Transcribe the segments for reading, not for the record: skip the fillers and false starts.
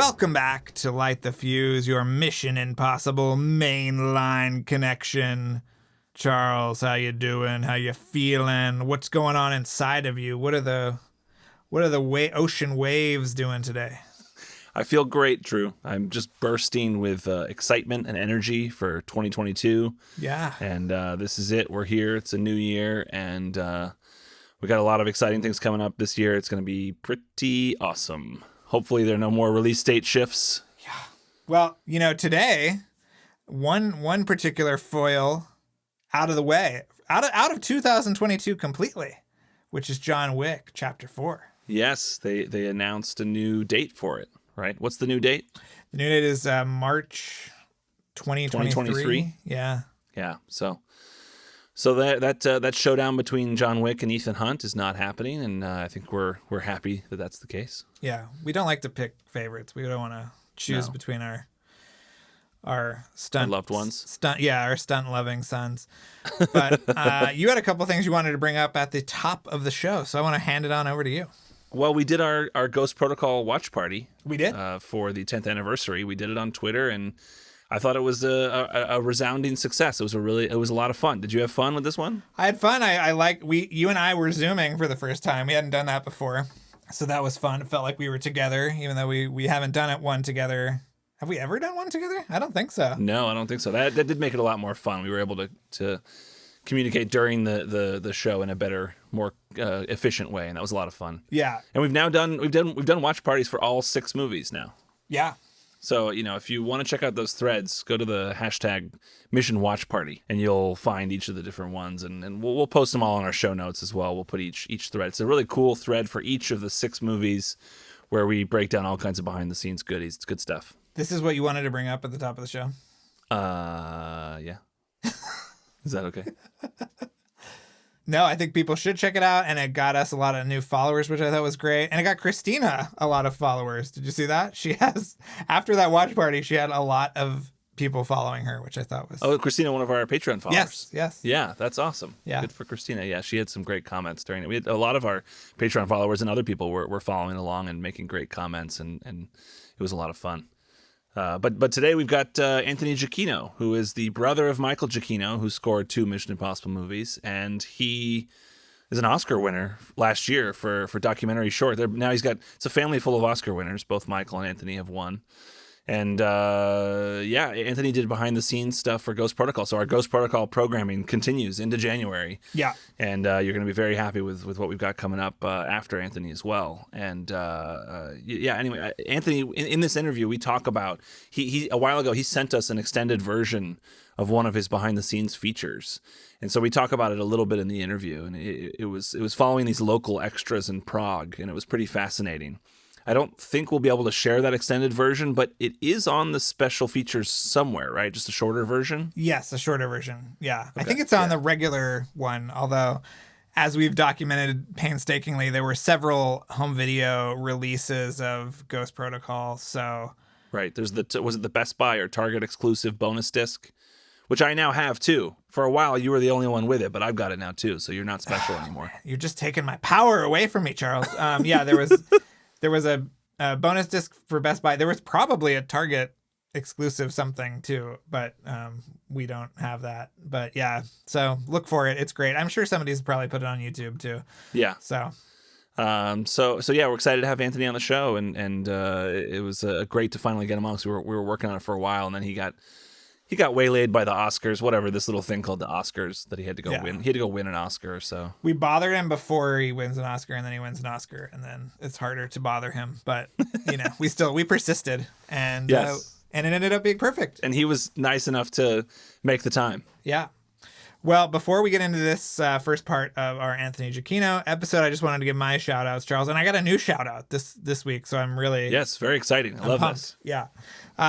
Welcome back to Light the Fuse, your Mission Impossible mainline connection. Charles, how you doing? How you feeling? What's going on inside of you? What are the ocean waves doing today? I feel great, Drew. I'm just bursting with excitement and energy for 2022. Yeah. And this is it. We're here. It's a new year, and we got a lot of exciting things coming up this year. It's going to be pretty awesome. Hopefully there are no more release date shifts. Yeah. Well, today, one particular foil out of the way, out of 2022 completely, which is John Wick Chapter 4. Yes, they announced a new date for it, right? What's the new date? The new date is March 2023. Yeah. Yeah. So that showdown between John Wick and Ethan Hunt is not happening, and I think we're happy that that's the case. Yeah, we don't like to pick favorites. We don't want to choose between our stunt loved ones. Our stunt loving sons. But you had a couple things you wanted to bring up at the top of the show, so I want to hand it on over to you. Well, we did our Ghost Protocol watch party. We did for the 10th anniversary. We did it on Twitter, and I thought it was a resounding success. It was a lot of fun. Did you have fun with this one? I had fun. You and I were Zooming for the first time. We hadn't done that before, so that was fun. It felt like we were together, even though we haven't done one together. Have we ever done one together? I don't think so. No, I don't think so. That did make it a lot more fun. We were able to communicate during the show in a better, more efficient way, and that was a lot of fun. Yeah. And we've done watch parties for all 6 movies now. Yeah. So, if you want to check out those threads, go to the hashtag Mission Watch Party, and you'll find each of the different ones, and we'll post them all in our show notes as well. We'll put each thread. It's a really cool thread for each of the 6 movies where we break down all kinds of behind-the-scenes goodies. It's good stuff. This is what you wanted to bring up at the top of the show? Yeah. Is that okay? No, I think people should check it out, and it got us a lot of new followers, which I thought was great. And it got Christina a lot of followers. Did you see that? After that watch party, she had a lot of people following her, which I thought was... Oh, Christina, one of our Patreon followers. Yes. Yeah, that's awesome. Yeah. Good for Christina. Yeah, she had some great comments during it. We had a lot of our Patreon followers and other people were following along and making great comments, and it was a lot of fun. But today we've got Anthony Giacchino, who is the brother of Michael Giacchino, who scored 2 Mission Impossible movies, and he is an Oscar winner last year for documentary short. Now it's a family full of Oscar winners. Both Michael and Anthony have won. And Anthony did behind the scenes stuff for Ghost Protocol. So our Ghost Protocol programming continues into January. Yeah. And you're going to be very happy with what we've got coming up after Anthony as well. And anyway, Anthony, in this interview, we talk about, he a while ago, he sent us an extended version of one of his behind the scenes features. And so we talk about it a little bit in the interview. And it was following these local extras in Prague. And it was pretty fascinating. I don't think we'll be able to share that extended version, but it is on the special features somewhere, right? Just a shorter version? Yes, a shorter version. Yeah. Okay. I think it's on the regular one, although as we've documented painstakingly, there were several home video releases of Ghost Protocol, so... Right. There's was it the Best Buy or Target exclusive bonus disc, which I now have too. For a while, you were the only one with it, but I've got it now too, so you're not special anymore. You're just taking my power away from me, Charles. There was a bonus disc for Best Buy. There was probably a Target exclusive something too, but we don't have that. But yeah, so look for it. It's great. I'm sure somebody's probably put it on YouTube too. Yeah. So yeah, we're excited to have Anthony on the show, and it was great to finally get him on because we were working on it for a while, and then he got waylaid by the Oscars, whatever, this little thing called the Oscars that he had to go win. He had to go win an Oscar, so. We bothered him before he wins an Oscar, and then he wins an Oscar, and then it's harder to bother him. But, we persisted, and yes. And it ended up being perfect. And he was nice enough to make the time. Yeah. Well, before we get into this first part of our Anthony Giacchino episode, I just wanted to give my shout outs, Charles. And I got a new shout out this week, so I'm really... Yes, very exciting. I love pumped. This. Yeah.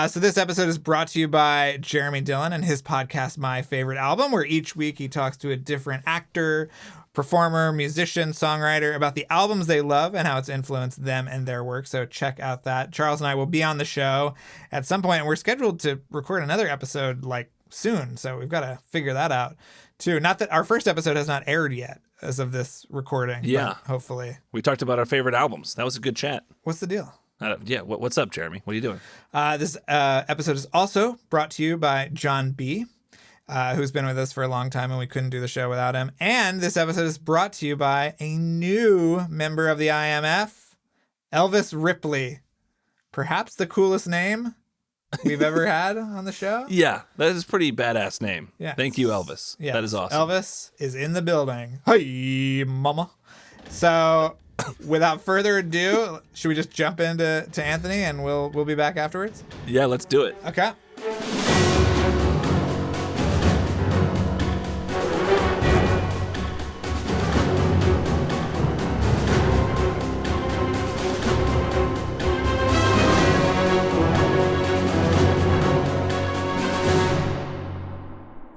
So this episode is brought to you by Jeremy Dillon and his podcast, My Favorite Album, where each week he talks to a different actor, performer, musician, songwriter about the albums they love and how it's influenced them and their work. So check out that. Charles and I will be on the show at some point, and we're scheduled to record another episode soon. So we've got to figure that out too. Not that our first episode has not aired yet as of this recording. Yeah. Hopefully. We talked about our favorite albums. That was a good chat. What's the deal? Yeah, what's up, Jeremy? What are you doing? This episode is also brought to you by John B., who's been with us for a long time, and we couldn't do the show without him. And this episode is brought to you by a new member of the IMF, Elvis Ripley. Perhaps the coolest name we've ever had on the show. Yeah, that is a pretty badass name. Yeah. Thank you, Elvis. Yeah. That is awesome. Elvis is in the building. Hey, mama. So, without further ado, should we just jump into Anthony and we'll be back afterwards? Yeah, let's do it. Okay.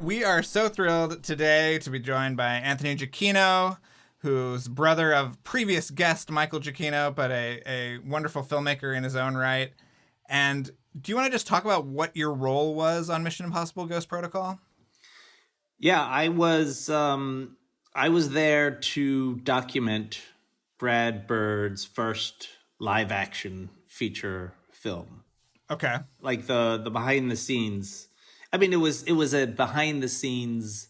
We are so thrilled today to be joined by Anthony Giacchino, who's brother of previous guest Michael Giacchino, but a wonderful filmmaker in his own right. And do you want to just talk about what your role was on Mission Impossible Ghost Protocol? Yeah, I was there to document Brad Bird's first live action feature film. Okay. Like the behind the scenes. I mean, it was a behind the scenes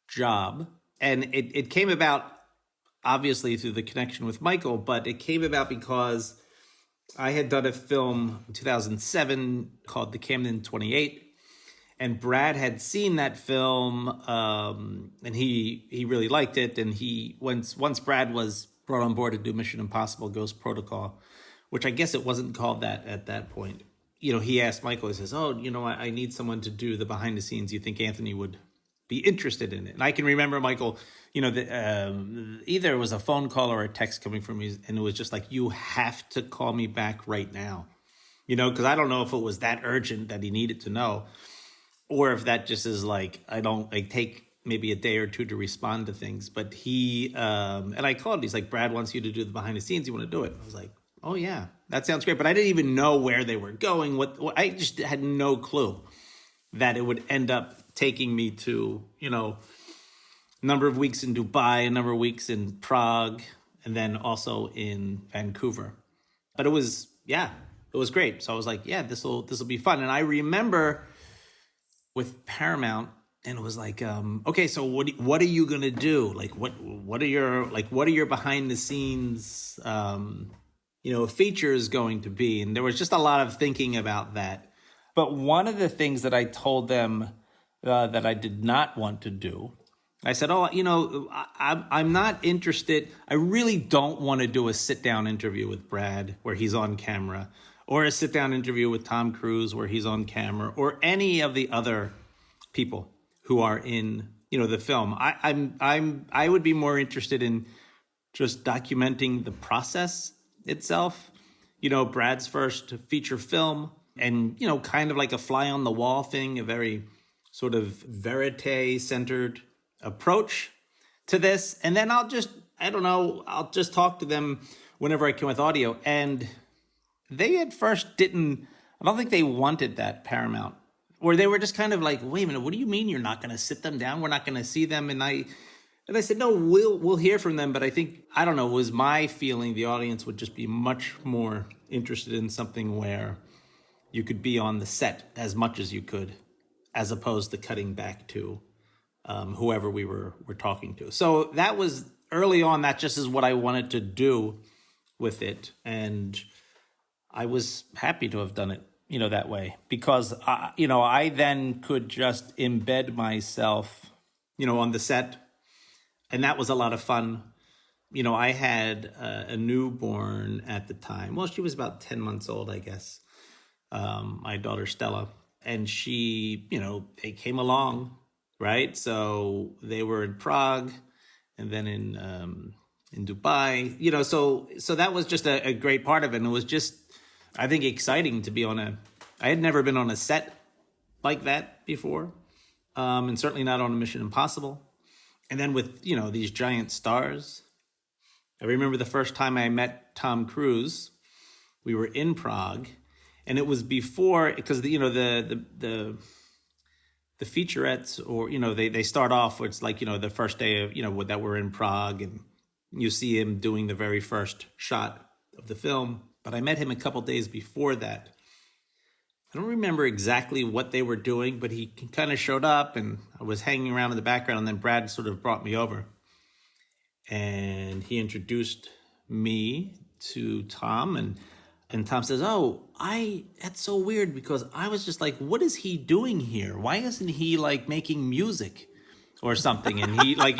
job, and it came about obviously through the connection with Michael, but it came about because I had done a film in 2007 called The Camden 28, and Brad had seen that film, and he really liked it, and once Brad was brought on board to do Mission Impossible Ghost Protocol, which I guess it wasn't called that at that point. You know, he asked Michael, he says, I need someone to do the behind the scenes. You think Anthony would be interested in it? And I can remember Michael, either it was a phone call or a text coming from me, and it was just like, you have to call me back right now. Because I don't know if it was that urgent that he needed to know, or if that just is like, I take maybe a day or two to respond to things. But he, and I called, he's like, Brad wants you to do the behind the scenes. You want to do it? I was like, oh yeah, that sounds great. But I didn't even know where they were going. I just had no clue that it would end up taking me to, a number of weeks in Dubai, a number of weeks in Prague, and then also in Vancouver. But it was great. So I was like, yeah, this will be fun. And I remember with Paramount, and it was like, okay, so what are you gonna do? Like, what are your behind the scenes features going to be? And there was just a lot of thinking about that. But one of the things that I told them that I did not want to do, I said, I'm not interested. I really don't want to do a sit-down interview with Brad where he's on camera, or a sit-down interview with Tom Cruise where he's on camera, or any of the other people who are in, the film. I would be more interested in just documenting the process itself, Brad's first feature film, and, kind of like a fly on the wall thing, a very sort of verite-centered approach to this. And then I'll just talk to them whenever I can with audio. And they at first I don't think they wanted that, Paramount, or they were just kind of like, wait a minute, what do you mean you're not going to sit them down? We're not going to see them. And I said, no, we'll hear from them. But I think, it was my feeling the audience would just be much more interested in something where you could be on the set as much as you could, as opposed to cutting back to whoever we were talking to. So that was early on. That just is what I wanted to do with it. And I was happy to have done it, that way, because, I then could just embed myself, on the set. And that was a lot of fun. I had a newborn at the time. Well, she was about 10 months old, I guess. My daughter, Stella. And she, they came along, right? So they were in Prague and then in Dubai, so that was just a great part of it. And it was just, I think, exciting to be I had never been on a set like that before. And certainly not on a Mission Impossible. And then with, these giant stars. I remember the first time I met Tom Cruise, we were in Prague, and it was before, because the featurettes, or, they start off where it's like, the first day of, that we're in Prague, and you see him doing the very first shot of the film. but I met him a couple days before that. I don't remember exactly what they were doing, but he kind of showed up and I was hanging around in the background, and then Brad sort of brought me over. And he introduced me to Tom, and Tom says, that's so weird, because I was just like, what is he doing here? Why isn't he like making music or something? And he like,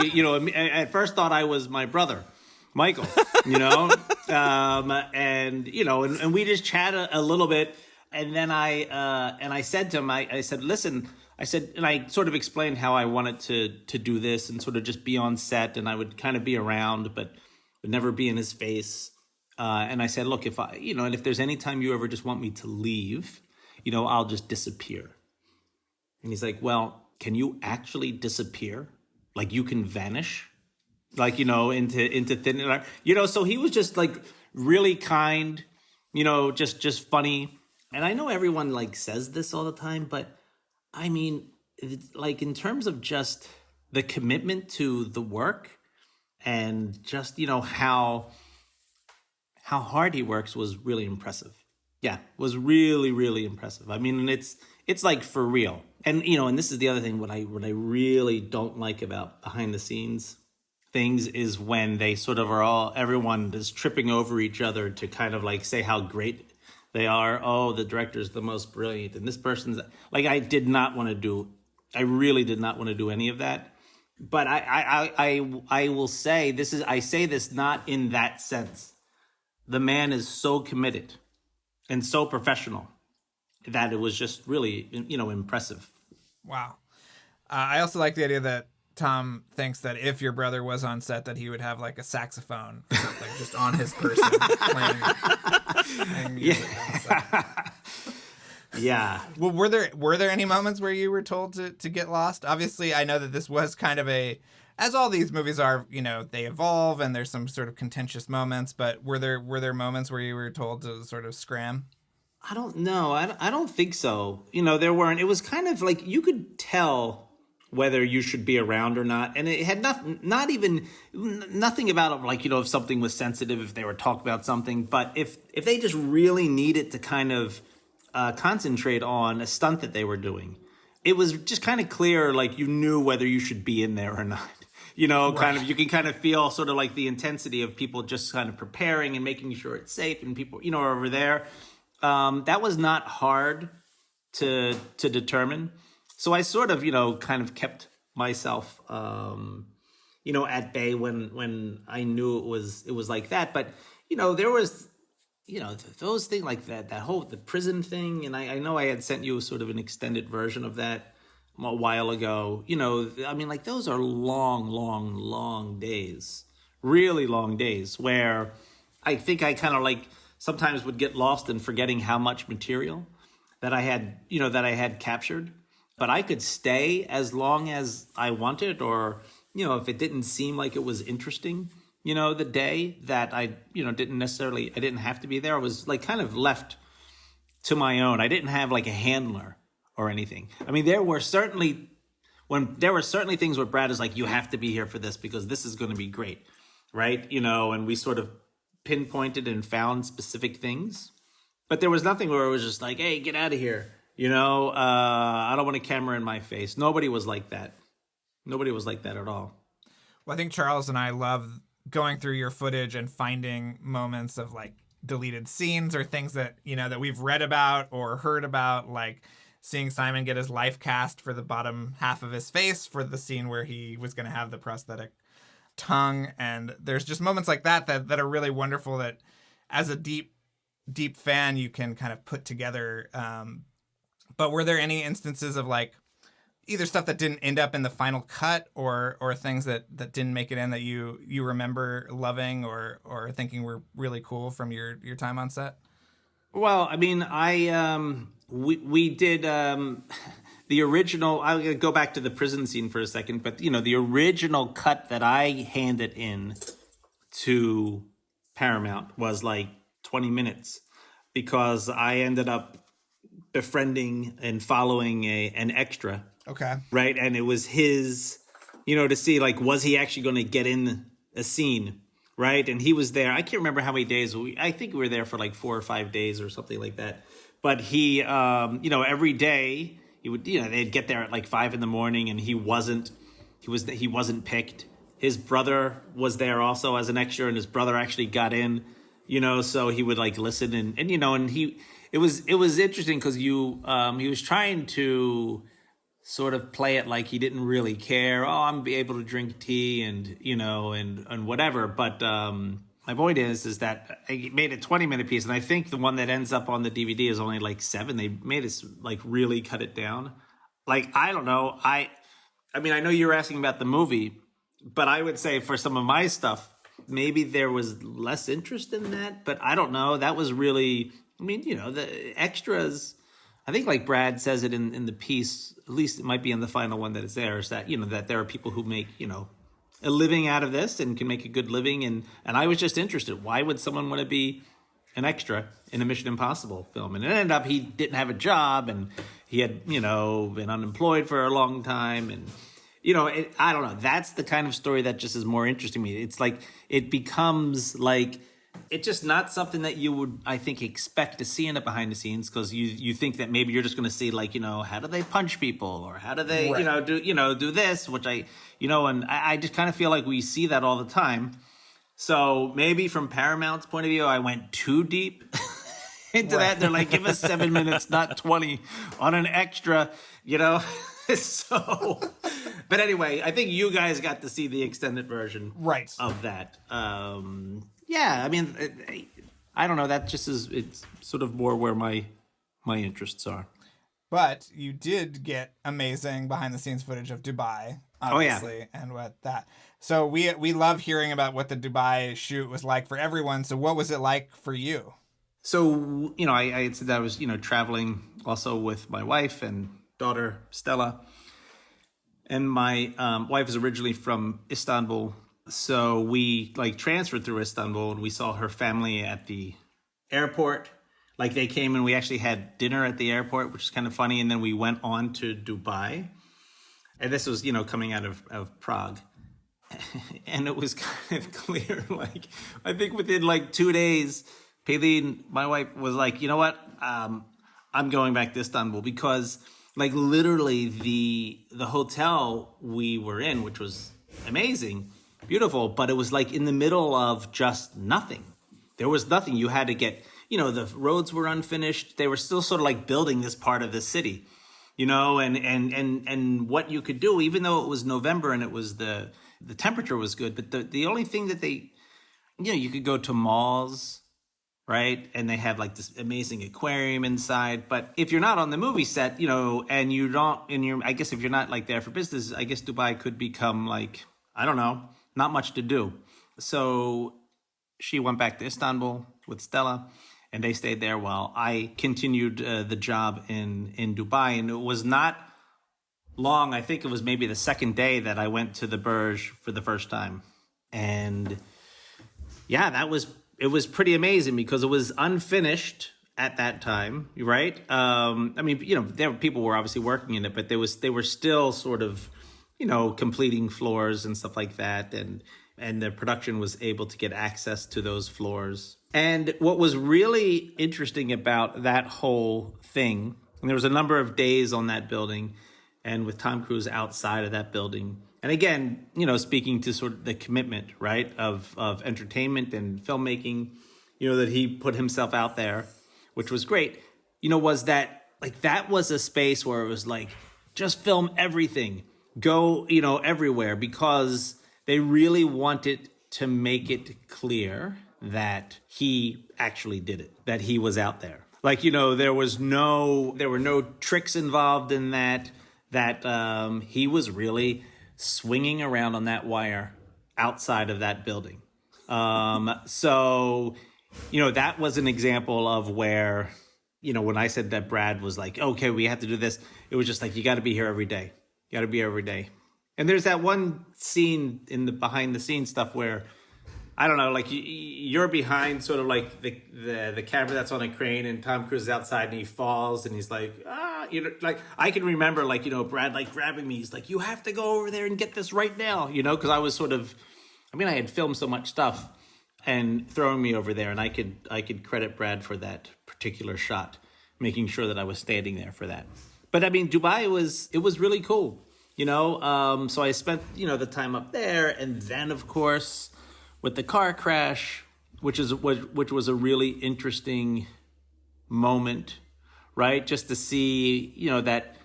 at first thought I was my brother, Michael, and we just chat a little bit. And then I said to him, I said, listen, and I sort of explained how I wanted to do this and sort of just be on set, and I would kind of be around, but would never be in his face. And I said, look, and if there's any time you ever just want me to leave, I'll just disappear. And he's like, well, can you actually disappear? Like you can vanish? Like, into thin air? So he was just like really kind, just funny. And I know everyone like says this all the time, but I mean, like in terms of just the commitment to the work and just, how hard he works was really impressive. Yeah, was really, really impressive. I mean, it's like for real. And, and this is the other thing, what I really don't like about behind the scenes things is when they sort of everyone is tripping over each other to kind of like say how great they are. Oh, the director's the most brilliant, and this person's like, I really did not want to do any of that. But I will say I say this not in that sense. The man is so committed and so professional that it was just really, impressive. Wow. I also like the idea that Tom thinks that if your brother was on set, that he would have like a saxophone or something just on his person playing music on set. Yeah. Well, were there any moments where you were told to get lost? Obviously, I know that this was kind of as all these movies are, they evolve and there's some sort of contentious moments, but were there moments where you were told to sort of scram? I don't know. I don't think so. There weren't. It was kind of like you could tell whether you should be around or not. And it had nothing about it, like, if something was sensitive, if they were talking about something. But if they just really needed to kind of concentrate on a stunt that they were doing, it was just kind of clear, like you knew whether you should be in there or not. Right. Kind of, you can kind of feel sort of like the intensity of people just kind of preparing and making sure it's safe, and people, are over there. That was not hard to determine. So I sort of, kind of kept myself, at bay when I knew it was like that. But, there was, those things like the prison thing. And I know I had sent you sort of an extended version of that a while ago. I mean, like those are long, long, long days, really long days, where I think I kind of like sometimes would get lost in forgetting how much material that I had captured. But I could stay as long as I wanted, or, if it didn't seem like it was interesting, the day that I didn't have to be there. I was like kind of left to my own. I didn't have like a handler or anything. I mean, there were certainly things where Brad is like, you have to be here for this because this is going to be great. Right. And we sort of pinpointed and found specific things, but there was nothing where it was just like, hey, get out of here. I don't want a camera in my face. Nobody was like that. Nobody was like that at all. Well, I think Charles and I love going through your footage and finding moments of like deleted scenes or things that, that we've read about or heard about, like seeing Simon get his life cast for the bottom half of his face for the scene where he was going to have the prosthetic tongue. And there's just moments like that are really wonderful that as a deep fan, you can kind of put together. But were there any instances of like either stuff that didn't end up in the final cut or things that didn't make it in that you remember loving or thinking were really cool from your time on set? Well, I mean, we did the original. I'll go back to the prison scene for a second, but the original cut that I handed in to Paramount was like 20 minutes because I ended up befriending and following an extra. Okay. Right. And it was his, to see like, was he actually going to get in a scene right? And he was there. I can't remember how many days. I think we were there for like 4 or 5 days or something like that. But he, every day he would, they'd get there at like 5 a.m, and he wasn't picked. His brother was there also as an extra, and his brother actually got in, so he would like listen and it was interesting because he was trying to sort of play it like he didn't really care. Oh, I'm able to drink tea and whatever. But my point is that I made a 20-minute piece, and I think the one that ends up on the DVD is only like 7. They made us like really cut it down. Like, I don't know. I mean, I know you're asking about the movie, but I would say for some of my stuff, maybe there was less interest in that. But I don't know. That was really, the extras. I think like Brad says it in the piece, at least it might be in the final one that is there, is that, that there are people who make, a living out of this and can make a good living. And I was just interested. Why would someone want to be an extra in a Mission Impossible film? And it ended up he didn't have a job, and he had, been unemployed for a long time. And, I don't know. That's the kind of story that just is more interesting to me. It's like it becomes like it's just not something that you would, I think, expect to see in a behind the scenes, because you think that maybe you're just going to see like, how do they punch people, or how do they, right. do this, which and I just kind of feel like we see that all the time. So maybe from Paramount's point of view, I went too deep into that. They're like, give us 7 minutes, not 20 on an extra, So, but anyway, I think you guys got to see the extended version of that. Yeah, I mean, I don't know. That just is, it's sort of more where my interests are. But you did get amazing behind the scenes footage of Dubai, obviously, and what that. So we love hearing about what the Dubai shoot was like for everyone. So what was it like for you? So, I had said that I was, traveling also with my wife and daughter, Stella. And my wife is originally from Istanbul. So we like transferred through Istanbul, and we saw her family at the airport. Like they came and we actually had dinner at the airport, which is kind of funny. And then we went on to Dubai. And this was, coming out of Prague. And it was kind of clear, like, I think within like 2 days, Paylene, my wife, was like, you know what? I'm going back to Istanbul, because like literally the hotel we were in, which was amazing, beautiful, but it was like in the middle of just nothing. There was nothing. You had to get, the roads were unfinished. They were still sort of like building this part of the city, and what you could do, even though it was November and it was the temperature was good, but the only thing that they, you could go to malls, right? And they have like this amazing aquarium inside. But if you're not on the movie set, and you don't, I guess if you're not like there for business, I guess Dubai could become like, I don't know, not much to do. So she went back to Istanbul with Stella, and they stayed there while I continued the job in Dubai. And it was not long. I think it was maybe the second day that I went to the Burj for the first time. And yeah, it was pretty amazing, because it was unfinished at that time, right? I mean, people were obviously working in it, but they were still sort of, completing floors and stuff like that. And the production was able to get access to those floors. And what was really interesting about that whole thing, and there was a number of days on that building, and with Tom Cruise outside of that building. And again, speaking to sort of the commitment, right, of entertainment and filmmaking, that he put himself out there, which was great, was that, like, that was a space where it was like, just film everything, go, everywhere, because they really wanted to make it clear that he actually did it, that he was out there. Like, there were no tricks involved in that he was really swinging around on that wire outside of that building. So, that was an example of where, when I said that Brad was like, okay, we have to do this, it was just like, you got to be here every day. You got to be here every day. And there's that one scene in the behind the scenes stuff where, I don't know, like you're behind sort of like the camera that's on a crane, and Tom Cruise is outside and he falls and he's like, like I can remember like, Brad like grabbing me. He's like, you have to go over there and get this right now, because I was sort of, I had filmed so much stuff and throwing me over there. And I could credit Brad for that particular shot, making sure that I was standing there for that. But I mean, Dubai was really cool, So I spent, the time up there, and then of course with the car crash, which was a really interesting moment, right? Just to see, that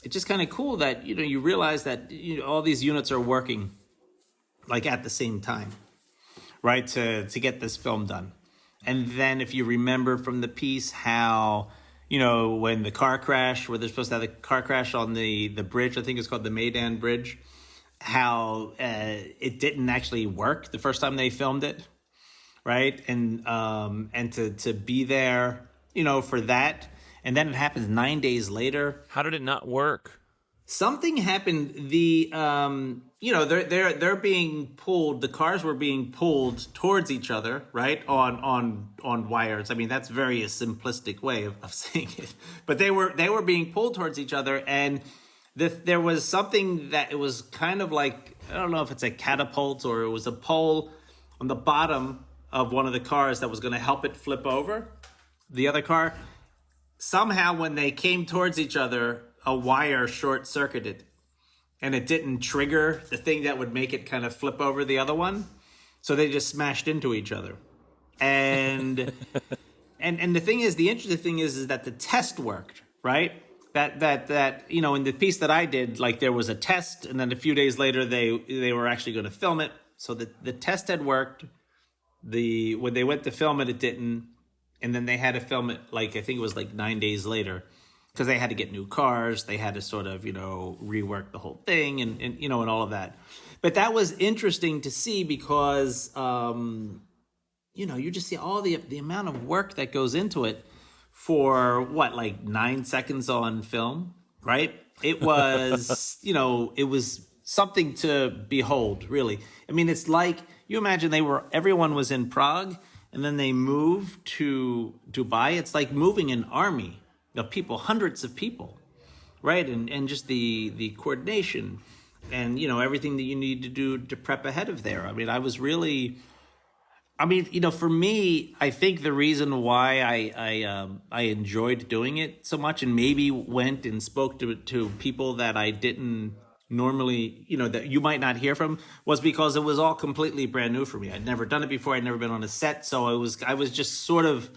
it's just kind of cool that, you realize that all these units are working like at the same time, right? To get this film done. And then if you remember from the piece how, when the car crash, where they're supposed to have the car crash on the bridge, I think it's called the Maidan Bridge, how it didn't actually work the first time they filmed it, right? And to be there, for that, and then it happens 9 days later. How did it not work? Something happened. They're being pulled. The cars were being pulled towards each other, right? On wires. I mean, that's very a simplistic way of saying it. But they were being pulled towards each other, and there was something that it was kind of like, I don't know if it's a catapult or it was a pole on the bottom of one of the cars that was going to help it flip over the other car. Somehow, when they came towards each other, a wire short-circuited, and it didn't trigger the thing that would make it kind of flip over the other one. So they just smashed into each other. And and the thing is, the interesting thing is that the test worked, right? That in the piece that I did, like there was a test, and then a few days later they were actually going to film it. So the test had worked. When they went to film it, it didn't. And then they had to film it, like I think it was like 9 days later, because they had to get new cars. They had to sort of, rework the whole thing and all of that. But that was interesting to see because, you just see all the amount of work that goes into it for like 9 seconds on film, right? It was, it was something to behold, really. I mean, it's like, you imagine everyone was in Prague and then they moved to Dubai. It's like moving an army of people, hundreds of people, right? And just the coordination and, everything that you need to do to prep ahead of there. I mean, for me, I think the reason why I enjoyed doing it so much and maybe went and spoke to people that I didn't normally, that you might not hear from, was because it was all completely brand new for me. I'd never done it before. I'd never been on a set. So I was just sort of,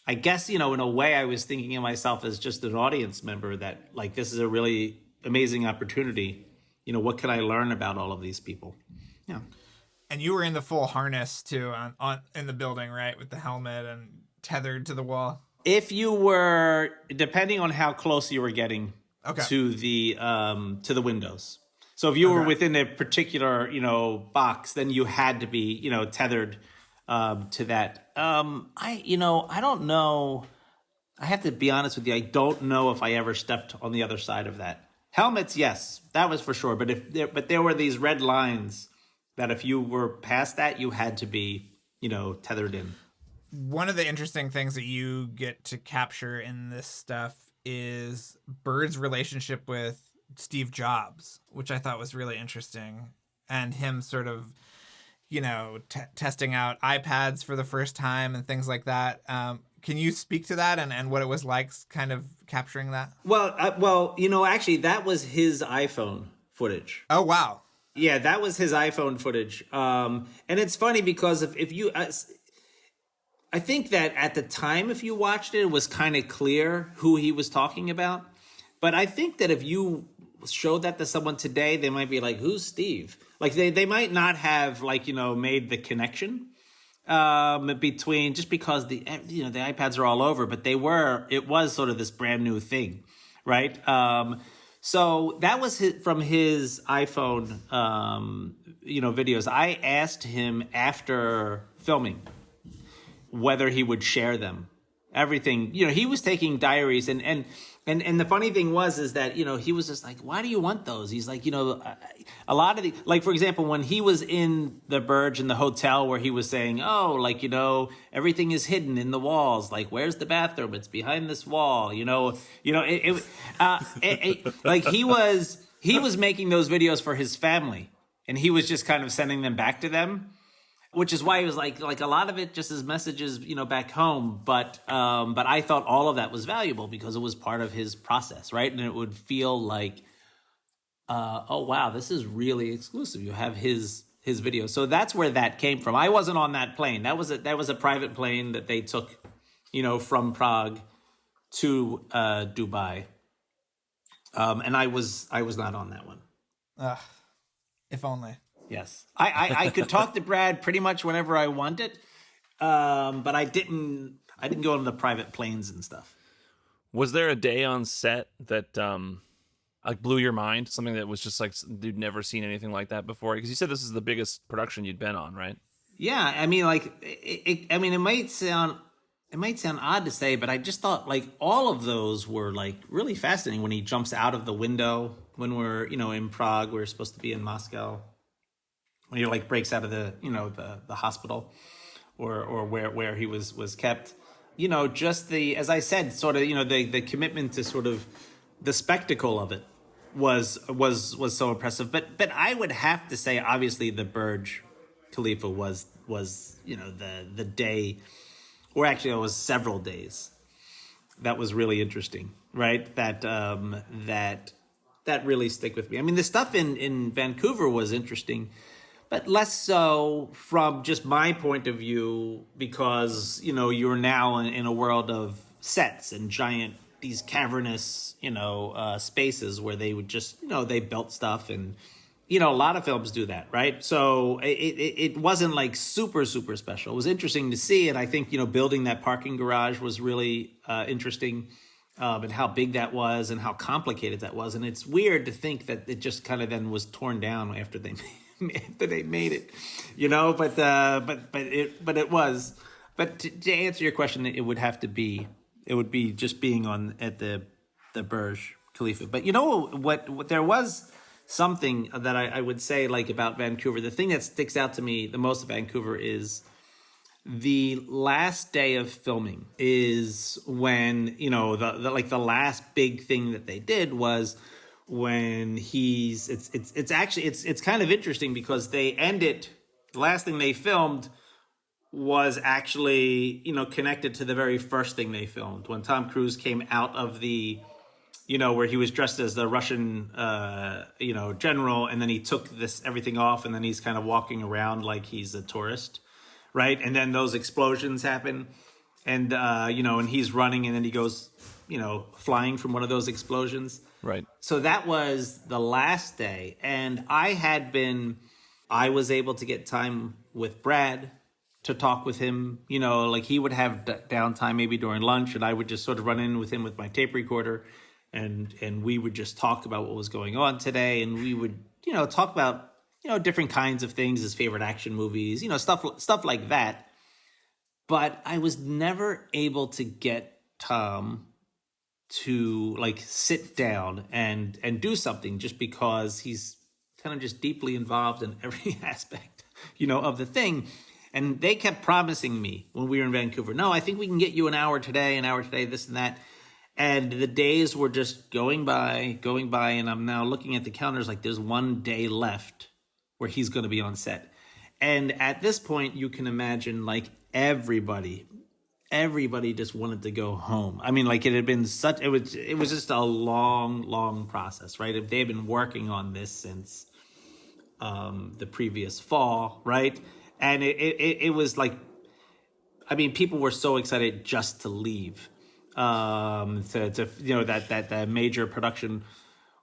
I guess, in a way I was thinking of myself as just an audience member that like, this is a really amazing opportunity. What can I learn about all of these people? Yeah. And you were in the full harness too on in the building, right? With the helmet and tethered to the wall. If you were, depending on how close you were getting to the windows. So if you were within a particular, box, then you had to be, tethered to that. I don't know. I have to be honest with you. I don't know if I ever stepped on the other side of that. Helmets, yes, that was for sure. But there were these red lines that if you were past that, you had to be, tethered in. One of the interesting things that you get to capture in this stuff is Bird's relationship with Steve Jobs, which I thought was really interesting, and him sort of, testing out iPads for the first time and things like that. Can you speak to that and what it was like kind of capturing that? Well, actually, that was his iPhone footage. Oh, wow. Yeah, that was his iPhone footage. And it's funny because if you... I think that at the time, if you watched it, it was kind of clear who he was talking about. But I think that if you showed that to someone today, they might be like, who's Steve? Like they might not have made the connection between, just because the iPads are all over, but it was sort of this brand new thing, right? So that was from his iPhone, videos. I asked him after filming whether he would share them. Everything, he was taking diaries, and the funny thing is that, he was just like, why do you want those? He's like, a lot of the, like, for example, when he was in the Burj in the hotel where he was saying, oh, like, everything is hidden in the walls. Like, where's the bathroom? It's behind this wall. Like he was making those videos for his family, and he was just kind of sending them back to them. which is why it was like a lot of it just as messages, back home. But I thought all of that was valuable because it was part of his process, right? And it would feel like, oh wow, this is really exclusive. You have his video. So that's where that came from. I wasn't on that plane. That was a private plane that they took, from Prague to Dubai. And I was not on that one. If only. Yes. I could talk to Brad pretty much whenever I wanted. But I didn't go on the private planes and stuff. Was there a day on set that like blew your mind? Something that was just like you'd never seen anything like that before? Because you said this is the biggest production you'd been on, right? Yeah, I mean, like, it might sound odd to say, but I just thought like all of those were like really fascinating. When he jumps out of the window, when we're in Prague, we're supposed to be in Moscow. When he like breaks out of the the hospital, or where he was kept, just as I said, sort of the commitment to sort of the spectacle of it was so impressive. But I would have to say, obviously, the Burj Khalifa was the day, or actually it was several days, that was really interesting, right? That really stick with me. I mean, the stuff in Vancouver was interesting, but less so from just my point of view, because you're now in a world of sets and these cavernous spaces where they would just they built stuff, and a lot of films do that, right? So it wasn't like super special. It was interesting to see, and I think building that parking garage was really interesting, and how big that was and how complicated that was. And it's weird to think that it just kind of then was torn down after they made it, but it was. But to answer your question, it would be just being at the Burj Khalifa. But what there was something that I would say, like, about Vancouver. The thing that sticks out to me the most of Vancouver is the last day of filming is when, the last big thing that they did was when it's kind of interesting because they ended, the last thing they filmed was actually, connected to the very first thing they filmed when Tom Cruise came out of the, where he was dressed as the Russian, general, and then he took everything off, and then he's kind of walking around like he's a tourist, right? And then those explosions happen, and and he's running, and then he goes, flying from one of those explosions. Right. So that was the last day, and I was able to get time with Brad to talk with him. Like, he would have downtime maybe during lunch, and I would just sort of run in with him with my tape recorder, and we would just talk about what was going on today, and we would talk about different kinds of things, his favorite action movies, stuff like that. But I was never able to get Tom to like sit down and do something, just because he's kind of just deeply involved in every aspect of the thing. And they kept promising me when we were in Vancouver, no, I think we can get you an hour today, this and that. And the days were just going by, and I'm now looking at the calendars like there's one day left where he's going to be on set. And at this point, you can imagine, like, everybody just wanted to go home. I mean, like, it was just a long process, right? They had been working on this since the previous fall, right? And it was like, I mean, people were so excited just to leave, that major production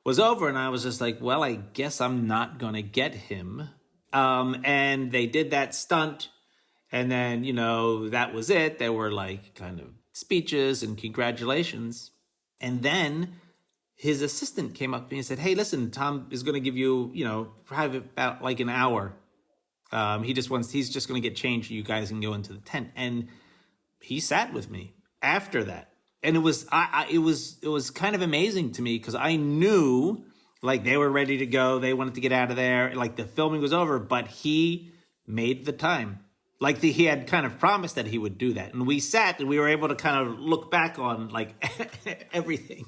was over, and I was just like, well, I guess I'm not gonna get him. And they did that stunt, and then that was it. There were like kind of speeches and congratulations, and then his assistant came up to me and said, hey, listen, Tom is going to give you probably about like an hour. He's just going to get changed. You guys can go into the tent. And he sat with me after that. And it was kind of amazing to me, because I knew, like, they were ready to go. They wanted to get out of there. Like, the filming was over, but he made the time. Like, he had kind of promised that he would do that. And we sat, and we were able to kind of look back on, like, everything,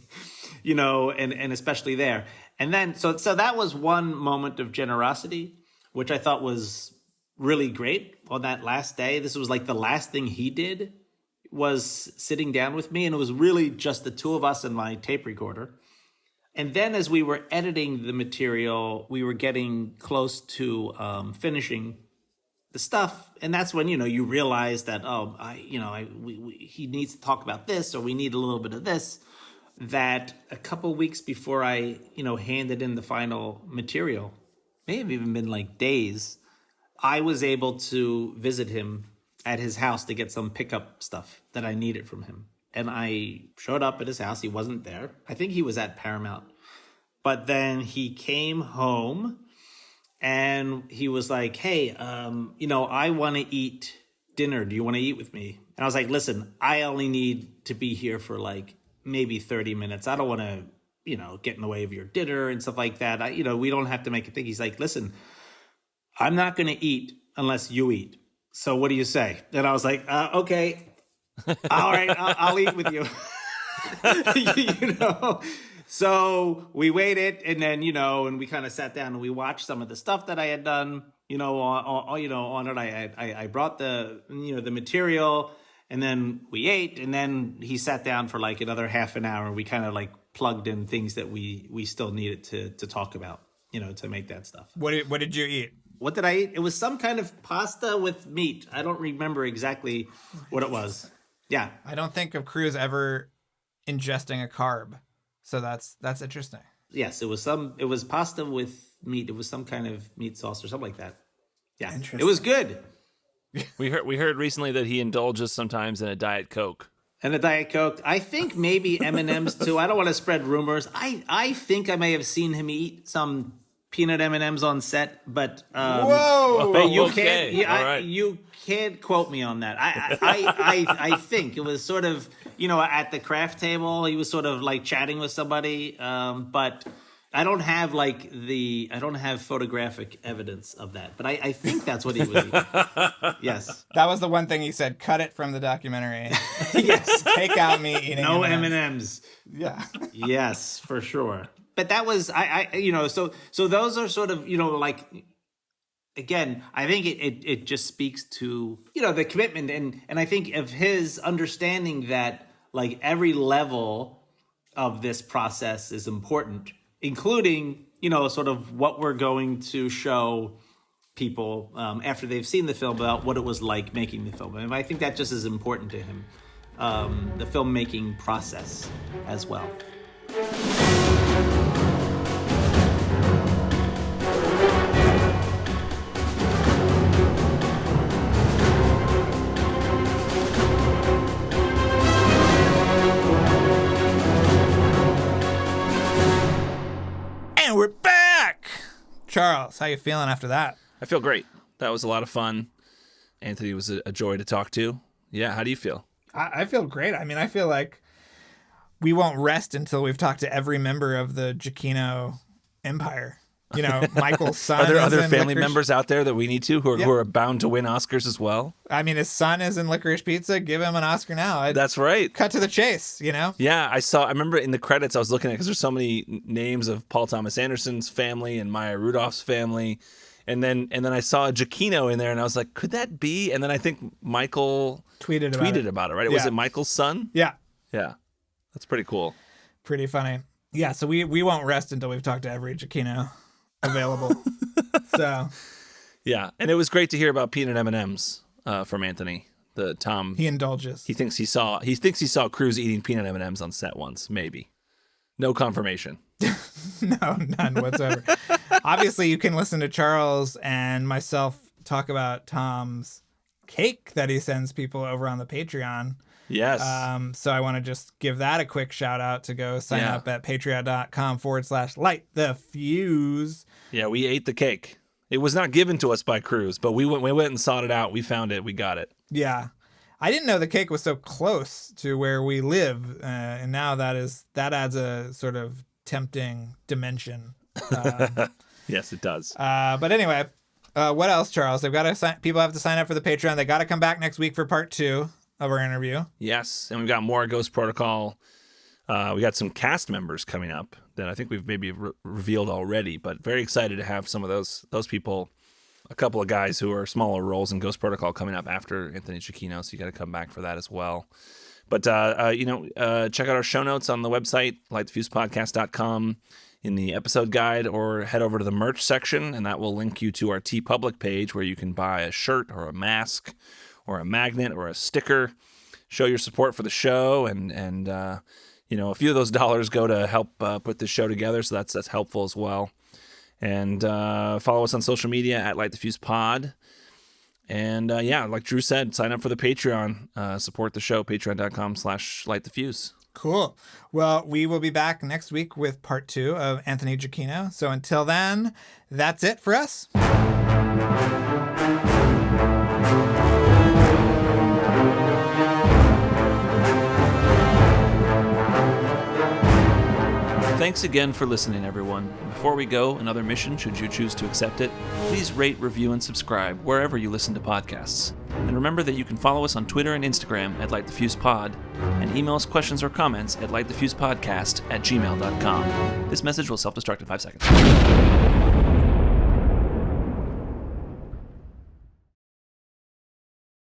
and especially there. And then, so that was one moment of generosity, which I thought was really great on that last day. This was like the last thing he did was sitting down with me, and it was really just the two of us and my tape recorder. And then as we were editing the material, we were getting close to finishing the stuff, and that's when you realize that he needs to talk about this, or we need a little bit of this. That a couple weeks before I handed in the final material, may have even been like days, I was able to visit him at his house to get some pickup stuff that I needed from him. And I showed up at his house. He wasn't there. I think he was at Paramount. But then he came home and he was like, hey, I want to eat dinner. Do you want to eat with me? And I was like, listen, I only need to be here for like maybe 30 minutes. I don't want to, get in the way of your dinner and stuff like that. We don't have to make a thing. He's like, listen, I'm not going to eat unless you eat. So what do you say? And I was like, okay, all right, I'll eat with you. So we waited, and then, and we kind of sat down and we watched some of the stuff that I had done, on it. I brought the material, and then we ate, and then he sat down for like another half an hour. And we kind of like plugged in things that we still needed to talk about, to make that stuff. What did you eat? What did I eat? It was some kind of pasta with meat. I don't remember exactly what it was. Yeah. I don't think of Cruz ever ingesting a carb. So that's interesting. Yes, it was pasta with meat. It was some kind of meat sauce or something like that. Yeah. It was good. We heard recently that he indulges sometimes in a Diet Coke. And a Diet Coke. I think maybe M&Ms too. I don't want to spread rumors. I think I may have seen him eat some peanut M&Ms on set, but whoa! But you okay. can't. Right. You can't quote me on that. I think it was sort of at the craft table. He was sort of like chatting with somebody, but I don't have photographic evidence of that. But I think that's what he was eating. Yes, that was the one thing he said. Cut it from the documentary. Yes, take out me eating no M&Ms. M&Ms. Yeah. Yes, for sure. But that was so those are sort of like, again, I think it just speaks to the commitment and I think of his understanding that like every level of this process is important, including sort of what we're going to show people after they've seen the film about what it was like making the film. And I think that just is important to him, the filmmaking process as well. And we're back. Charles, how you feeling after that? I feel great. That was a lot of fun. Anthony was a joy to talk to. Yeah, how do you feel? I feel great. I mean, I feel like we won't rest until we've talked to every member of the Giacchino empire. Michael's son. Are there other family Licorice... members out there that we need to who are bound to win Oscars as well? I mean, his son is in Licorice Pizza. Give him an Oscar now. That's right. Cut to the chase, Yeah, I remember in the credits I was looking at, because there's so many names of Paul Thomas Anderson's family and Maya Rudolph's family. And then I saw a Giacchino in there, and I was like, could that be? And then I think Michael tweeted about it, right? Yeah. Was it Michael's son? Yeah. Yeah. That's pretty cool. Pretty funny. Yeah, so we won't rest until we've talked to every Giacchino available. So yeah, and it was great to hear about peanut M&Ms from Anthony. The Tom, he indulges. He thinks he saw Cruz eating peanut M&Ms on set once, maybe. No confirmation. No, none whatsoever. Obviously, you can listen to Charles and myself talk about Tom's cake that he sends people over on the Patreon. Yes. So I want to just give that a quick shout out to go sign up at patreon.com/LightTheFuse. Yeah, we ate the cake. It was not given to us by Cruz, but we went and sought it out. We found it. We got it. Yeah. I didn't know the cake was so close to where we live. And now that adds a sort of tempting dimension. Yes, it does. But anyway, what else, Charles? People have to sign up for the Patreon. They got to come back next week for part 2 of our interview. Yes, and we've got more Ghost Protocol. We got some cast members coming up that I think we've maybe revealed already, but very excited to have some of those people a couple of guys who are smaller roles in Ghost Protocol coming up after Anthony Giacchino, so you got to come back for that as well. But, check out our show notes on the website, lightthefusepodcast.com, in the episode guide, or head over to the merch section, and that will link you to our TeePublic page where you can buy a shirt or a mask or a magnet or a sticker, show your support for the show, and a few of those dollars go to help put this show together, so that's helpful as well. And follow us on social media at LightTheFusePod. And like Drew said, sign up for the Patreon. Support the show, patreon.com/LightTheFuse. Cool. Well, we will be back next week with part 2 of Anthony Giacchino. So until then, that's it for us. Thanks again for listening, everyone. Before we go, another mission, should you choose to accept it, please rate, review, and subscribe wherever you listen to podcasts. And remember that you can follow us on Twitter and Instagram at LightTheFusePod, and email us questions or comments at lightthefusepodcast@gmail.com. This message will self-destruct in 5 seconds.